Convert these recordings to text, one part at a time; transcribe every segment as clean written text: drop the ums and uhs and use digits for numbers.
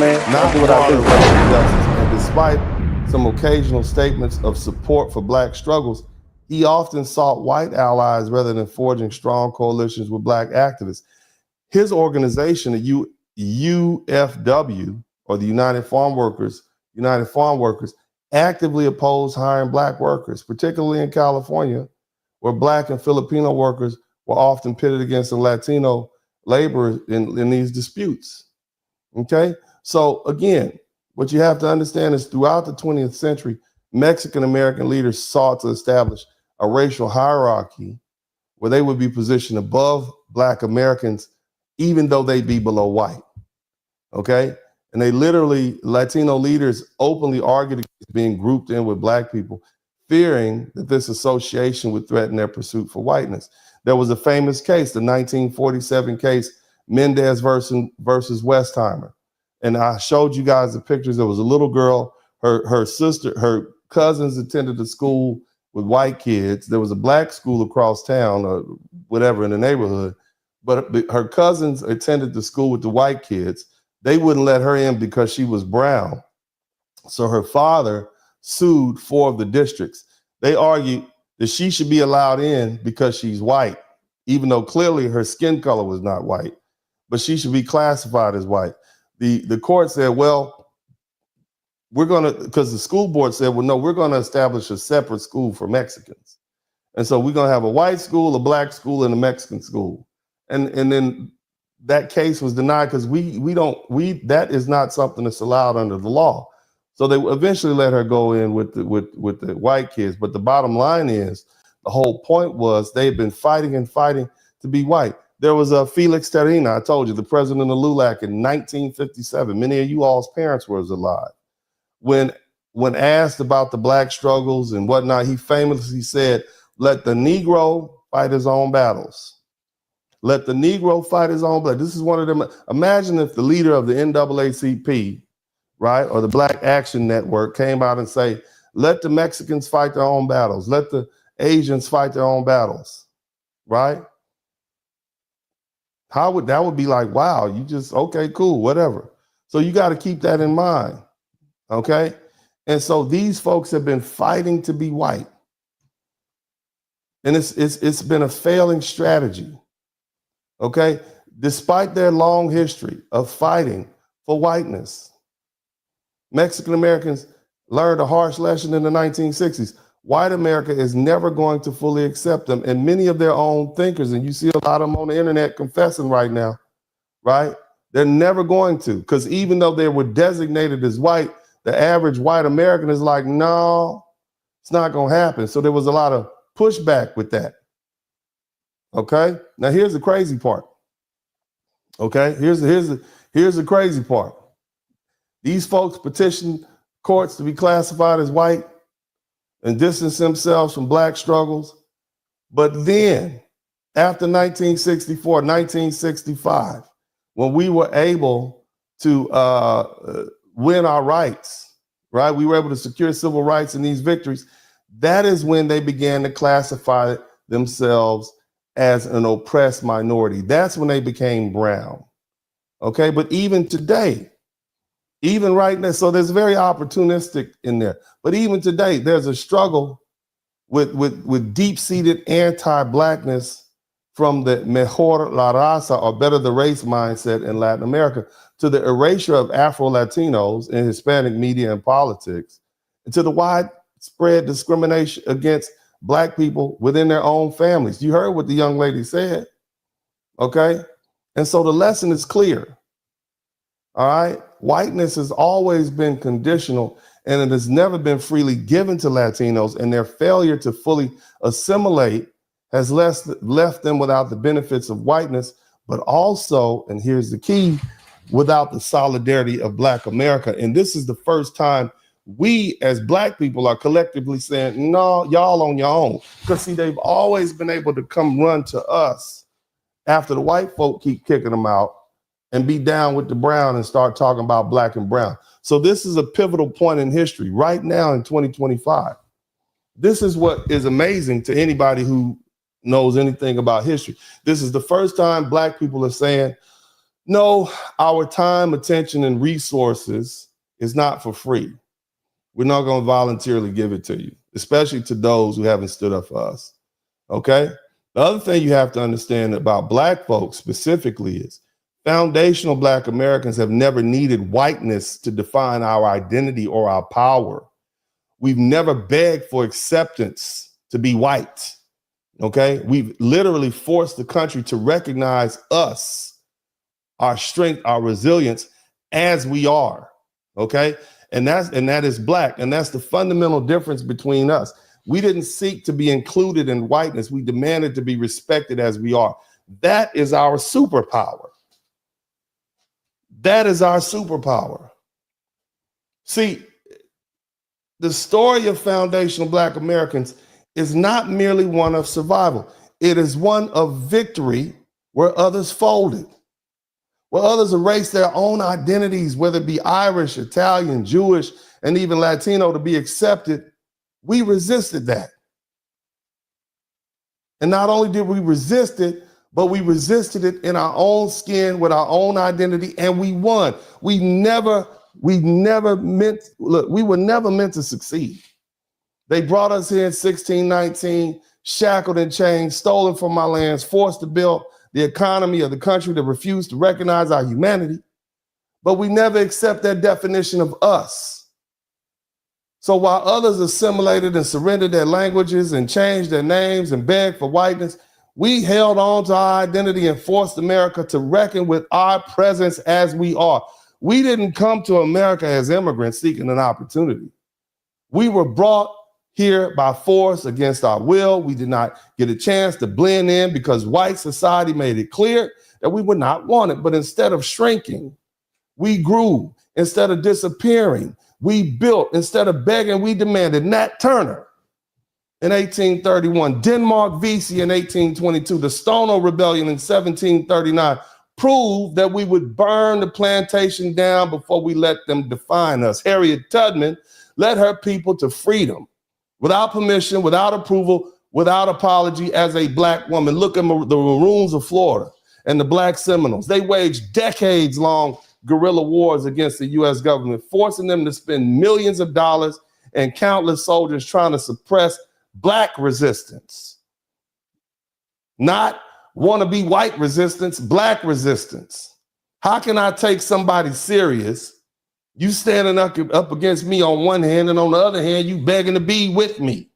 man. not I do what I part do. of racial justice. And despite some occasional statements of support for black struggles, he often sought white allies rather than forging strong coalitions with black activists. His organization, the UFW, or the United Farm Workers, actively opposed hiring black workers, particularly in California, where black and Filipino workers were often pitted against the Latino laborers in these disputes. Okay? So again, what you have to understand is throughout the 20th century, Mexican American leaders sought to establish a racial hierarchy where they would be positioned above black Americans, even though they be below white. Okay? And Latino leaders openly argued against being grouped in with black people, fearing that this association would threaten their pursuit for whiteness. There was a famous case, the 1947 case, Mendez versus Westheimer. And I showed you guys the pictures. There was a little girl, her cousins attended the school with white kids. There was a black school across town or whatever in the neighborhood, but her cousins attended the school with the white kids. They wouldn't let her in because she was brown. So her father sued 4 of the districts. They argued that she should be allowed in because she's white, even though clearly her skin color was not white, but she should be classified as white. The court said, well, because the school board said, well, no, we're going to establish a separate school for Mexicans. And so we're going to have a white school, a black school, and a Mexican school. And then that case was denied because that is not something that's allowed under the law. So they eventually let her go in with the white kids. But the bottom line is, the whole point was they've been fighting and fighting to be white. There was a Felix Terina, I told you, the president of LULAC in 1957. Many of you all's parents were alive. When asked about the black struggles and whatnot, he famously said, let the Negro fight his own battles. Let the Negro fight his own battles. This is one of them. Imagine if the leader of the NAACP, right, or the Black Action Network came out and say, let the Mexicans fight their own battles. Let the Asians fight their own battles, right? That would be like, wow, you just, okay, cool, whatever. So you got to keep that in mind, okay? And so these folks have been fighting to be white. And it's been a failing strategy, okay? Despite their long history of fighting for whiteness, Mexican Americans learned a harsh lesson in the 1960s. White America is never going to fully accept them. And many of their own thinkers, and you see a lot of them on the internet confessing right now, right? They're never going to, because even though they were designated as white, the average white American is like, no, it's not going to happen. So there was a lot of pushback with that. Okay? Now here's the crazy part. Okay? Here's the crazy part. These folks petitioned courts to be classified as white and distance themselves from black struggles. But then, after 1964, 1965, when we were able to win our rights, right? We were able to secure civil rights in these victories. That is when they began to classify themselves as an oppressed minority. That's when they became brown. Okay, but even today, even right now, so there's very opportunistic in there. But even today, there's a struggle with deep-seated anti-blackness from the mejor la raza, or better the race mindset in Latin America, to the erasure of Afro-Latinos in Hispanic media and politics, and to the widespread discrimination against black people within their own families. You heard what the young lady said, okay? And so the lesson is clear, all right? Whiteness has always been conditional, and it has never been freely given to Latinos, and their failure to fully assimilate has left them without the benefits of whiteness, but also, and here's the key, without the solidarity of Black America. And this is the first time we as Black people are collectively saying, no, y'all on your own. Because see, they've always been able to come run to us after the white folk keep kicking them out and be down with the brown and start talking about black and brown. So this is a pivotal point in history right now in 2025. This is what is amazing to anybody who knows anything about history. This is the first time black people are saying, No, our time, attention, and resources is not for free. We're not going to voluntarily give it to you, especially to those who haven't stood up for us. Okay? The other thing you have to understand about Black folks specifically is foundational Black Americans have never needed whiteness to define our identity or our power. We've never begged for acceptance to be white. Okay? We've literally forced the country to recognize us, our strength, our resilience as we are. Okay? And that is Black. And that's the fundamental difference between us. We didn't seek to be included in whiteness. We demanded to be respected as we are. That is our superpower. That is our superpower. See, the story of foundational Black Americans is not merely one of survival. It is one of victory where others folded, where others erased their own identities, whether it be Irish, Italian, Jewish, and even Latino, to be accepted. We resisted that. And not only did we resist it, but we resisted it in our own skin with our own identity, and we won. We were never meant to succeed. They brought us here in 1619, shackled and chained, stolen from our lands, forced to build the economy of the country that refused to recognize our humanity. But we never accept their definition of us. So while others assimilated and surrendered their languages and changed their names and begged for whiteness, we held on to our identity and forced America to reckon with our presence as we are. We didn't come to America as immigrants seeking an opportunity. We were brought here by force against our will. We did not get a chance to blend in because white society made it clear that we were not wanted. But instead of shrinking, we grew. Instead of disappearing, we built. Instead of begging, we demanded. Nat Turner in 1831, Denmark Vesey in 1822, the Stono Rebellion in 1739 proved that we would burn the plantation down before we let them define us. Harriet Tubman led her people to freedom without permission, without approval, without apology as a Black woman. Look at the Maroons of Florida and the Black Seminoles. They waged decades-long guerrilla wars against the U.S. government, forcing them to spend millions of dollars and countless soldiers trying to suppress Black resistance. Not wannabe white resistance, Black resistance. How can I take somebody serious? You standing up against me on one hand, and on the other hand, you begging to be with me.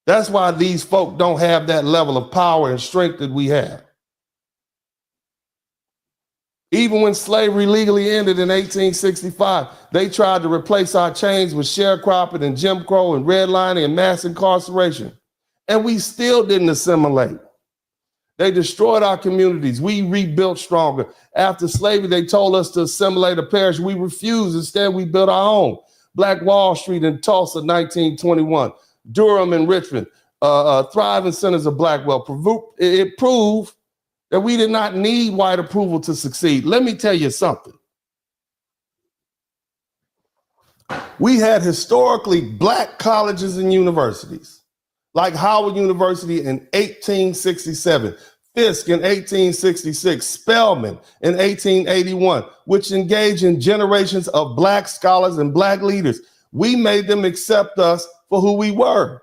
That's why these folk don't have that level of power and strength that we have. Even when slavery legally ended in 1865, they tried to replace our chains with sharecropping and Jim Crow and redlining and mass incarceration. And we still didn't assimilate. They destroyed our communities. We rebuilt stronger. After slavery, they told us to assimilate or perish. We refused. Instead, we built our own. Black Wall Street in Tulsa, 1921. Durham and Richmond, thriving centers of Black wealth. It proved that we did not need white approval to succeed. Let me tell you something. We had historically Black colleges and universities, like Howard University in 1867, Fisk in 1866, Spelman in 1881, which engaged in generations of Black scholars and Black leaders. We made them accept us for who we were.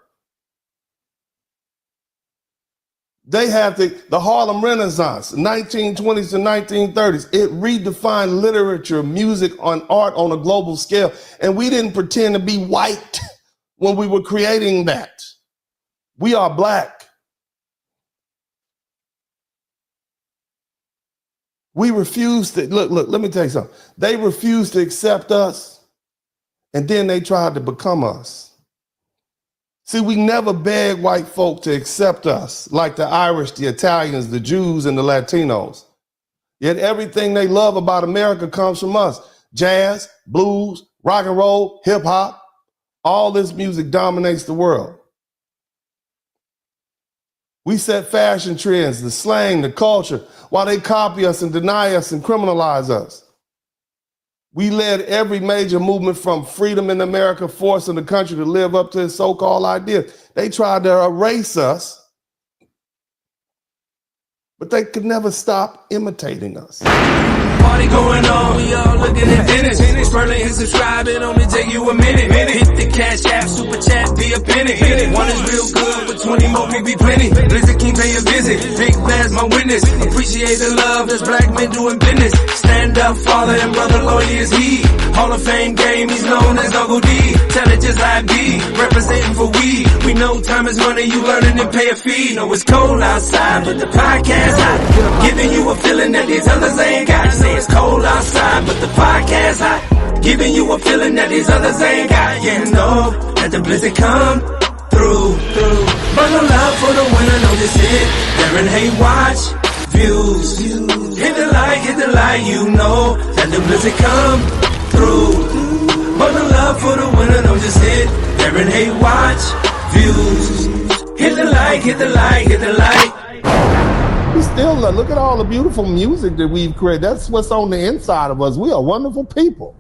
They have the Harlem Renaissance, 1920s to 1930s. It redefined literature, music, on art on a global scale. And we didn't pretend to be white when we were creating that. We are Black. We refused to, look, let me tell you something. They refused to accept us, and then they tried to become us. See, we never begged white folk to accept us, like the Irish, the Italians, the Jews, and the Latinos. Yet everything they love about America comes from us. Jazz, blues, rock and roll, hip hop, all this music dominates the world. We set fashion trends, the slang, the culture, while they copy us and deny us and criminalize us. We led every major movement from freedom in America, forcing the country to live up to its so-called ideas. They tried to erase us, but they could never stop imitating us. Party going on, we all looking at Dennis. Sperling and subscribing, only take you a minute. Hit the cash app, super chat, be a penny. One is real good, but 20 more will be plenty. Blizzard King pay a visit, Big Blast my witness. Appreciate the love, that's black men doing business. Stand up, father and brother, loyal is he. Hall of Fame game, he's known as Uncle D. Tell it just like be, representing for we know time is money, you learning and pay a fee. Know it's cold outside, but the podcast hot. Giving you a feeling that these others ain't got. Say it's cold outside, but the podcast hot. Giving you a feeling that these others ain't got. Yeah, know that the blizzard come through. Bundle up for the winner, know this it. Darren Hay watch views. Hit the light, you know that the blizzard come through. Bundle up for the winner, know just hit. Darren Hay watch views. Hit the light, hit the light, hit the light. We still look at all the beautiful music that we've created. That's what's on the inside of us. We are wonderful people.